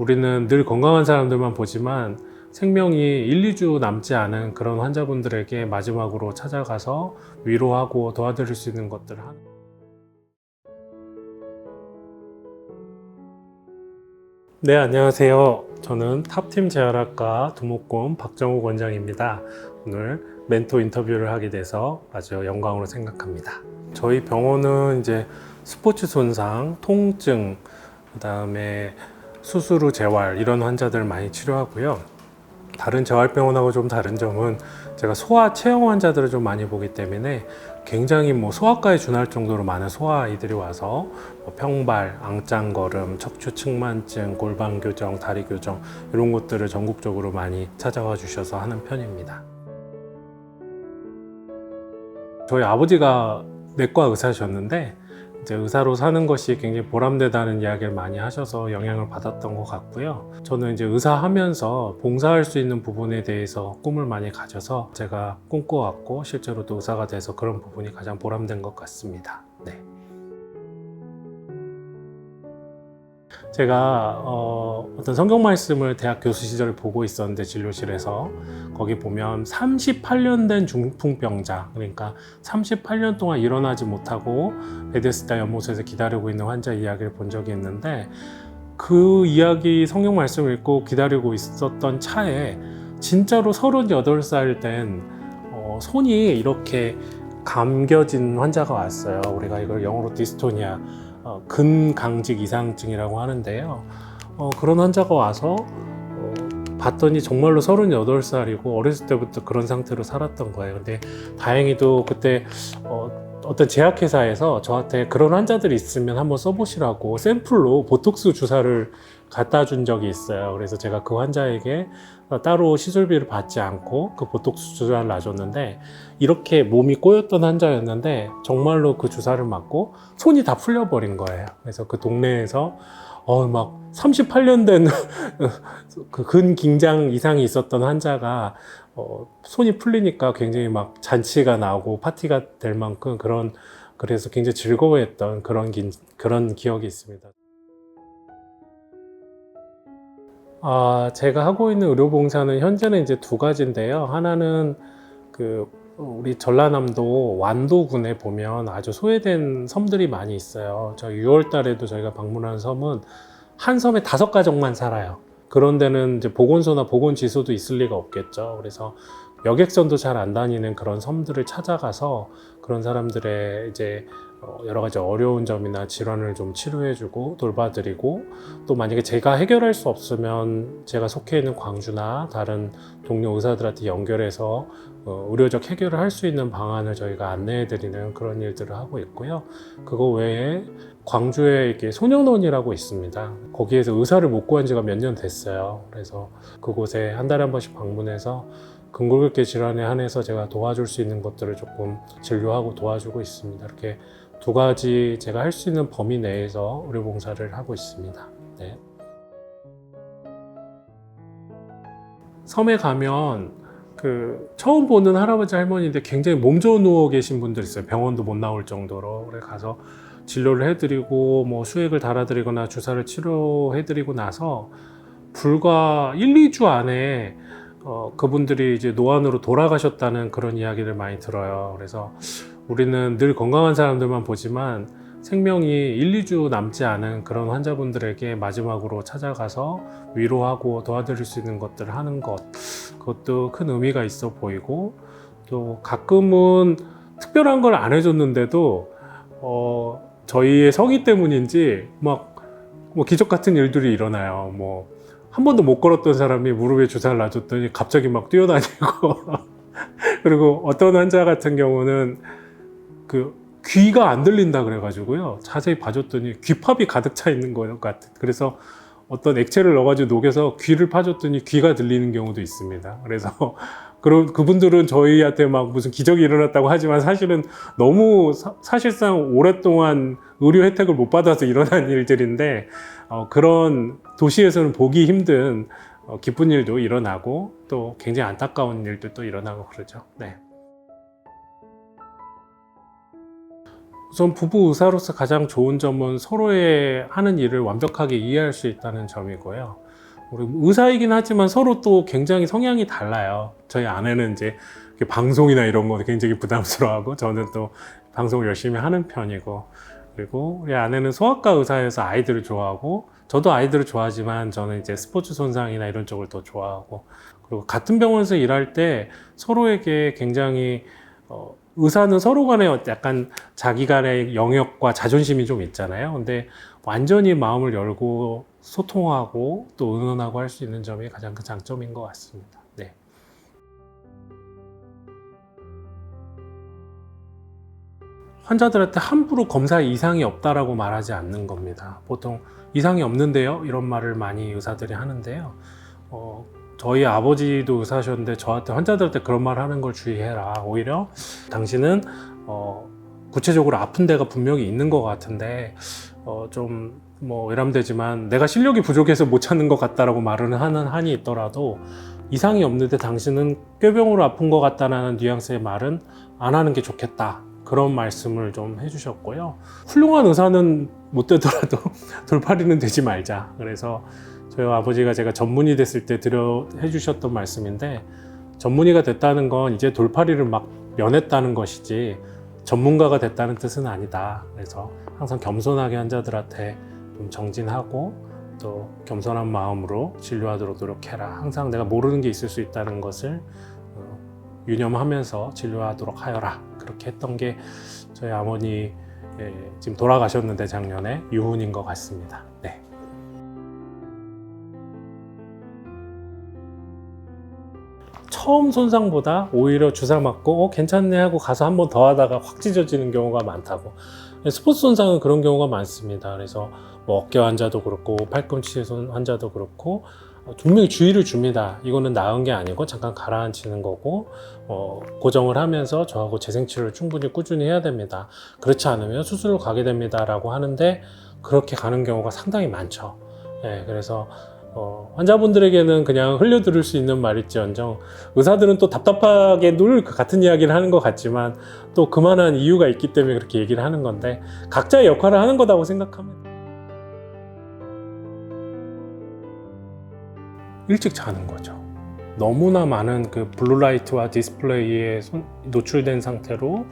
우리는 늘 건강한 사람들만 보지만 생명이 1, 2주 남지 않은 그런 환자분들에게 마지막으로 찾아가서 위로하고 도와드릴 수 있는 것들 하는. 네, 안녕하세요. 저는 탑팀 재활학과 두목곰 박정욱 원장입니다. 오늘 멘토 인터뷰를 하게 돼서 아주 영광으로 생각합니다. 저희 병원은 이제 스포츠 손상, 통증, 그다음에 수술 후 재활 이런 환자들 많이 치료하고요. 다른 재활병원하고 좀 다른 점은 제가 소아 체형 환자들을 좀 많이 보기 때문에 굉장히 소아과에 준할 정도로 많은 소아 아이들이 와서 평발, 앙짱거름, 척추 측만증, 골반 교정, 다리 교정 이런 것들을 전국적으로 많이 찾아와 주셔서 하는 편입니다. 저희 아버지가 내과 의사셨는데 이제 의사로 사는 것이 굉장히 보람되다는 이야기를 많이 하셔서 영향을 받았던 것 같고요. 저는 이제 의사하면서 봉사할 수 있는 부분에 대해서 꿈을 많이 가져서 제가 꿈꿔왔고 실제로도 의사가 돼서 그런 부분이 가장 보람된 것 같습니다. 네. 제가 어떤 성경 말씀을 대학 교수 시절에 보고 있었는데 진료실에서 거기 보면 38년 된 중풍병자, 그러니까 38년 동안 일어나지 못하고 베데스다 연못에서 기다리고 있는 환자 이야기를 본 적이 있는데 그 이야기 성경 말씀을 읽고 기다리고 있었던 차에 진짜로 38살 된 손이 이렇게 감겨진 환자가 왔어요. 우리가 이걸 영어로 디스토니아 근강직 이상증이라고 하는데요. 그런 환자가 와서 봤더니 정말로 38살이고 어렸을 때부터 그런 상태로 살았던 거예요. 근데 다행히도 그때 어떤 제약회사에서 저한테 그런 환자들이 있으면 한번 써보시라고 샘플로 보톡스 주사를 갖다 준 적이 있어요. 그래서 제가 그 환자에게 따로 시술비를 받지 않고 그 보톡스 주사를 놔줬는데 이렇게 몸이 꼬였던 환자였는데 정말로 그 주사를 맞고 손이 다 풀려버린 거예요. 그래서 그 동네에서 막 38년 된 그 근긴장 이상이 있었던 환자가 손이 풀리니까 굉장히 막 잔치가 나오고 파티가 될 만큼 그래서 굉장히 즐거워했던 그런 기억이 있습니다. 제가 하고 있는 의료봉사는 현재는 이제 두 가지인데요. 하나는 우리 전라남도 완도군에 보면 아주 소외된 섬들이 많이 있어요. 저 6월 달에도 저희가 방문한 섬은 한 섬에 5가족만 살아요. 그런 데는 이제 보건소나 보건지소도 있을 리가 없겠죠. 그래서 여객선도 잘 안 다니는 그런 섬들을 찾아가서 그런 사람들의 이제 여러 가지 어려운 점이나 질환을 좀 치료해주고 돌봐드리고 또 만약에 제가 해결할 수 없으면 제가 속해 있는 광주나 다른 동료 의사들한테 연결해서 의료적 해결을 할 수 있는 방안을 저희가 안내해드리는 그런 일들을 하고 있고요. 그거 외에 광주에 이렇게 소년원이라고 있습니다. 거기에서 의사를 못 구한 지가 몇 년 됐어요. 그래서 그곳에 한 달에 한 번씩 방문해서 근골격계 질환에 한해서 제가 도와줄 수 있는 것들을 조금 진료하고 도와주고 있습니다. 이렇게 두 가지 제가 할 수 있는 범위 내에서 의료봉사를 하고 있습니다. 네. 섬에 가면 처음 보는 할아버지 할머니인데 굉장히 몸져 누워 계신 분들 있어요. 병원도 못 나올 정도로. 그래 가서 진료를 해드리고 수액을 달아드리거나 주사를 치료해드리고 나서 불과 1, 2주 안에 그분들이 이제 노안으로 돌아가셨다는 그런 이야기를 많이 들어요. 그래서 우리는 늘 건강한 사람들만 보지만 생명이 1, 2주 남지 않은 그런 환자분들에게 마지막으로 찾아가서 위로하고 도와드릴 수 있는 것들을 하는 그것도 큰 의미가 있어 보이고 또 가끔은 특별한 걸 안 해줬는데도 저희의 성의 때문인지 기적 같은 일들이 일어나요. 한 번도 못 걸었던 사람이 무릎에 주사를 놔줬더니 갑자기 막 뛰어다니고 그리고 어떤 환자 같은 경우는 귀가 안 들린다 그래가지고요. 자세히 봐줬더니 귀팝이 가득 차 있는 것 같아요. 그래서 어떤 액체를 넣어가지고 녹여서 귀를 파줬더니 귀가 들리는 경우도 있습니다. 그래서 그분들은 저희한테 무슨 기적이 일어났다고 하지만 사실은 너무 사실상 오랫동안 의료 혜택을 못 받아서 일어난 일들인데 그런 도시에서는 보기 힘든 기쁜 일도 일어나고 또 굉장히 안타까운 일도 또 일어나고 그러죠. 네. 우선 부부 의사로서 가장 좋은 점은 서로의 하는 일을 완벽하게 이해할 수 있다는 점이고요. 우리 의사이긴 하지만 서로 또 굉장히 성향이 달라요. 저희 아내는 이제 방송이나 이런 거 굉장히 부담스러워하고, 저는 또 방송을 열심히 하는 편이고, 그리고 우리 아내는 소아과 의사여서 아이들을 좋아하고, 저도 아이들을 좋아하지만 저는 이제 스포츠 손상이나 이런 쪽을 더 좋아하고, 그리고 같은 병원에서 일할 때 서로에게 굉장히 의사는 서로 간에 약간 자기 간의 영역과 자존심이 좀 있잖아요. 근데 완전히 마음을 열고 소통하고 또 의논하고 할 수 있는 점이 가장 큰 장점인 것 같습니다. 네. 환자들한테 함부로 검사에 이상이 없다라고 말하지 않는 겁니다. 보통 이상이 없는데요? 이런 말을 많이 의사들이 하는데요. 저희 아버지도 의사셨는데 저한테, 환자들한테 그런 말 하는 걸 주의해라. 오히려 당신은 구체적으로 아픈 데가 분명히 있는 것 같은데 좀 뭐 외람되지만 내가 실력이 부족해서 못 찾는 것 같다라고 말을 하는 한이 있더라도, 이상이 없는데 당신은 꾀병으로 아픈 것 같다라는 뉘앙스의 말은 안 하는 게 좋겠다. 그런 말씀을 좀 해주셨고요. 훌륭한 의사는 못 되더라도 돌팔이는 되지 말자. 그래서 저희 아버지가 제가 전문의 됐을 때 해주셨던 말씀인데, 전문의가 됐다는 건 이제 돌팔이를 막 면했다는 것이지 전문가가 됐다는 뜻은 아니다. 그래서 항상 겸손하게 환자들한테 좀 정진하고 또 겸손한 마음으로 진료하도록 노력해라. 항상 내가 모르는 게 있을 수 있다는 것을 유념하면서 진료하도록 하여라. 그렇게 했던 게 저희 어머니, 지금 돌아가셨는데 작년에, 유훈인 것 같습니다. 네. 처음 손상보다 오히려 주사 맞고 괜찮네 하고 가서 한 번 더 하다가 확 찢어지는 경우가 많다고. 스포츠 손상은 그런 경우가 많습니다. 그래서 뭐 어깨 환자도 그렇고 팔꿈치 환자도 그렇고 분명히 주의를 줍니다. 이거는 나은 게 아니고 잠깐 가라앉히는 거고, 고정을 하면서 저하고 재생치료를 충분히 꾸준히 해야 됩니다. 그렇지 않으면 수술로 가게 됩니다 라고 하는데, 그렇게 가는 경우가 상당히 많죠. 네, 그래서 환자분들에게는 그냥 흘려 들을 수 있는 말일지언정, 의사들은 또 답답하게 늘 같은 이야기를 하는 것 같지만 또 그만한 이유가 있기 때문에 그렇게 얘기를 하는 건데, 각자의 역할을 하는 거다고 생각합니다. 일찍 자는 거죠. 너무나 많은 그 블루라이트와 디스플레이에 노출된 상태로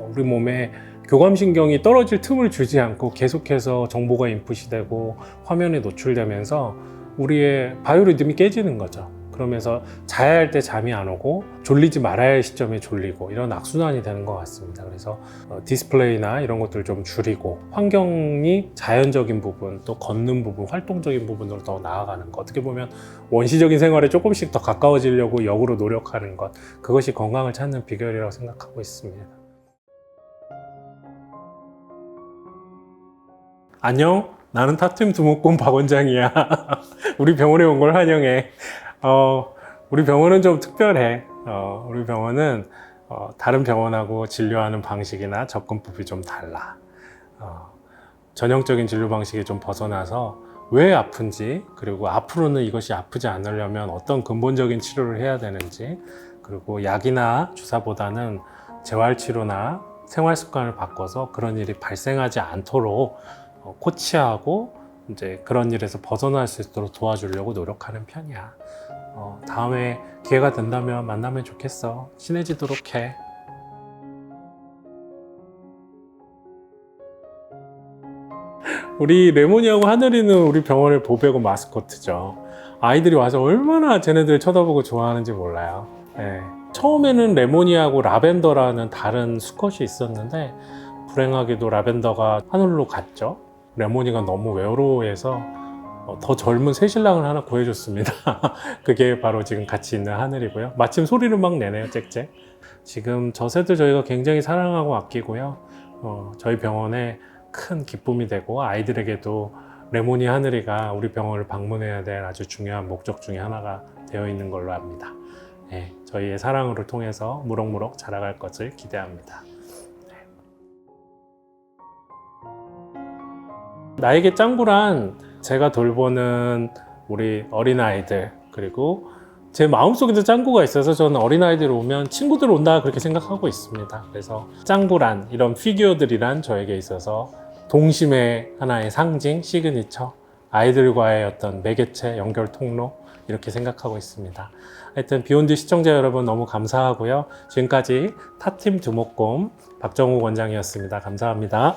우리 몸에 교감신경이 떨어질 틈을 주지 않고 계속해서 정보가 인풋이 되고 화면에 노출되면서 우리의 바이오리듬이 깨지는 거죠. 그러면서 자야 할 때 잠이 안 오고 졸리지 말아야 할 시점에 졸리고, 이런 악순환이 되는 것 같습니다. 그래서 디스플레이나 이런 것들을 좀 줄이고, 환경이 자연적인 부분, 또 걷는 부분, 활동적인 부분으로 더 나아가는 것, 어떻게 보면 원시적인 생활에 조금씩 더 가까워지려고 역으로 노력하는 것, 그것이 건강을 찾는 비결이라고 생각하고 있습니다. 안녕, 나는 타투임 두목곰 박원장이야. 우리 병원에 온 걸 환영해. 우리 병원은 좀 특별해. 우리 병원은 다른 병원하고 진료하는 방식이나 접근법이 좀 달라. 전형적인 진료 방식에 좀 벗어나서 왜 아픈지, 그리고 앞으로는 이것이 아프지 않으려면 어떤 근본적인 치료를 해야 되는지, 그리고 약이나 주사보다는 재활치료나 생활 습관을 바꿔서 그런 일이 발생하지 않도록 코치하고 이제 그런 일에서 벗어날 수 있도록 도와주려고 노력하는 편이야. 다음에 기회가 된다면 만나면 좋겠어. 친해지도록 해. 우리 레모니하고 하늘이는 우리 병원의 보배고 마스코트죠. 아이들이 와서 얼마나 쟤네들 쳐다보고 좋아하는지 몰라요. 네. 처음에는 레모니하고 라벤더라는 다른 수컷이 있었는데, 불행하게도 라벤더가 하늘로 갔죠. 레모니가 너무 외로워해서 더 젊은 새신랑을 하나 구해줬습니다. 그게 바로 지금 같이 있는 하늘이고요. 마침 소리를 막 내네요, 짹짹. 지금 저 새들 저희가 굉장히 사랑하고 아끼고요. 저희 병원에 큰 기쁨이 되고, 아이들에게도 레모니 하늘이가 우리 병원을 방문해야 될 아주 중요한 목적 중에 하나가 되어 있는 걸로 압니다. 네, 저희의 사랑으로 통해서 무럭무럭 자라갈 것을 기대합니다. 나에게 짱구란 제가 돌보는 우리 어린아이들, 그리고 제 마음속에도 짱구가 있어서 저는 어린아이들 오면 친구들 온다 그렇게 생각하고 있습니다. 그래서 짱구란 이런 피규어들이란 저에게 있어서 동심의 하나의 상징, 시그니처, 아이들과의 어떤 매개체, 연결 통로 이렇게 생각하고 있습니다. 하여튼 비욘드 시청자 여러분 너무 감사하고요. 지금까지 타팀 두목곰 박정욱 원장이었습니다. 감사합니다.